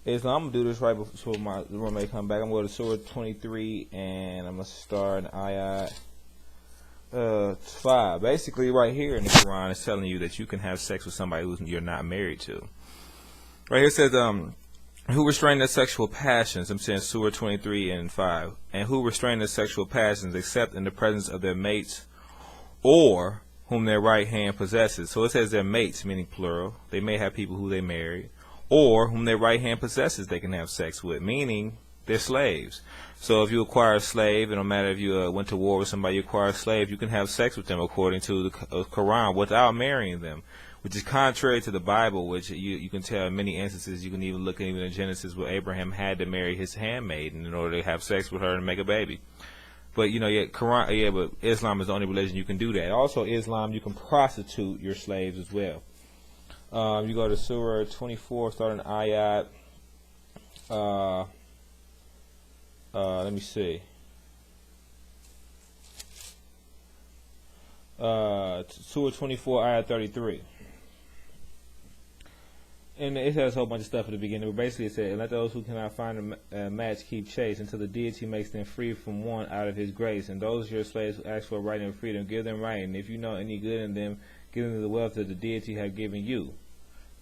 Islam, I'm going to do this right before my roommate come back. I'm going to go to Surah 23, and I'm going to start in ayat 5. Basically, right here in the Quran, it's telling you that you can have sex with somebody who you're not married to. Right here it says, who restrain their sexual passions, I'm saying Surah 23 and 5, and who restrain their sexual passions except in the presence of their mates or whom their right hand possesses. So it says their mates, meaning plural. They may have people who they marry, or whom their right hand possesses they can have sex with, meaning they're slaves. So if you acquire a slave, it don't matter if you went to war with somebody, you acquire a slave, you can have sex with them according to the Quran without marrying them, which is contrary to the Bible, which you can tell in many instances. You can even look even in Genesis where Abraham had to marry his handmaiden in order to have sex with her and make a baby. But but Islam is the only religion you can do that. Also, Islam, you can prostitute your slaves as well. You go to Surah 24, starting ayat. Let me see. Surah 24, ayat 33. And it has a whole bunch of stuff at the beginning, but basically it said, and let those who cannot find a match keep chase until the deity makes them free from one out of his grace. And those your slaves who ask for right and freedom, give them right. And if you know any good in them, give them the wealth that the deity have given you.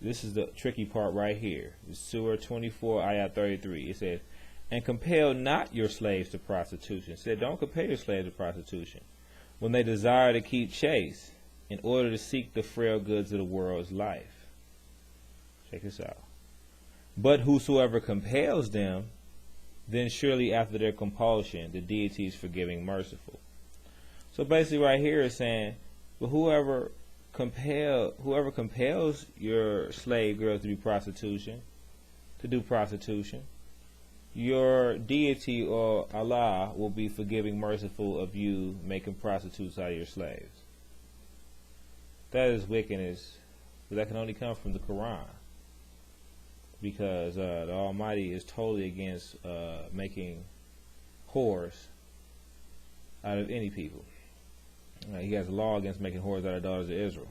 This is the tricky part right here. It's Surah 24, ayat 33. It says, and compel not your slaves to prostitution. It said, don't compel your slaves to prostitution when they desire to keep chase in order to seek the frail goods of the world's life. Check this out. But whosoever compels them, then surely after their compulsion, the deity is forgiving, merciful. So basically right here is saying, but whoever compels your slave girls to do prostitution, your deity or Allah will be forgiving, merciful of you making prostitutes out of your slaves. That is wickedness, but that can only come from the Quran. Because the Almighty is totally against making whores out of any people. He has a law against making whores out of daughters of Israel.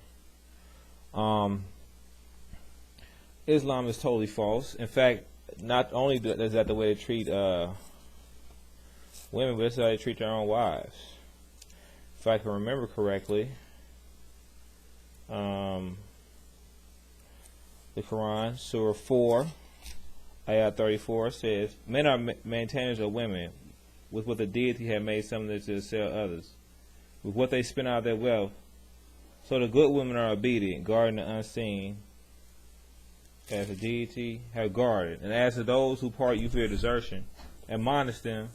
Islam is totally false. In fact, not only is that the way they treat women, but that's how they treat their own wives. If I can remember correctly, the Quran, Surah 4, ayat 34 says, men are maintainers of women, with what the deity had made some of them to sell others, with what they spend out of their wealth. So the good women are obedient, guarding the unseen, as the deity have guarded. And as to those who part you fear desertion, admonish them,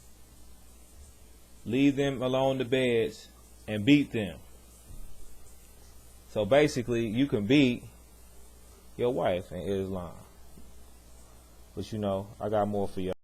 leave them alone the beds, and beat them. So basically, you can beat your wife in Islam. But I got more for y'all.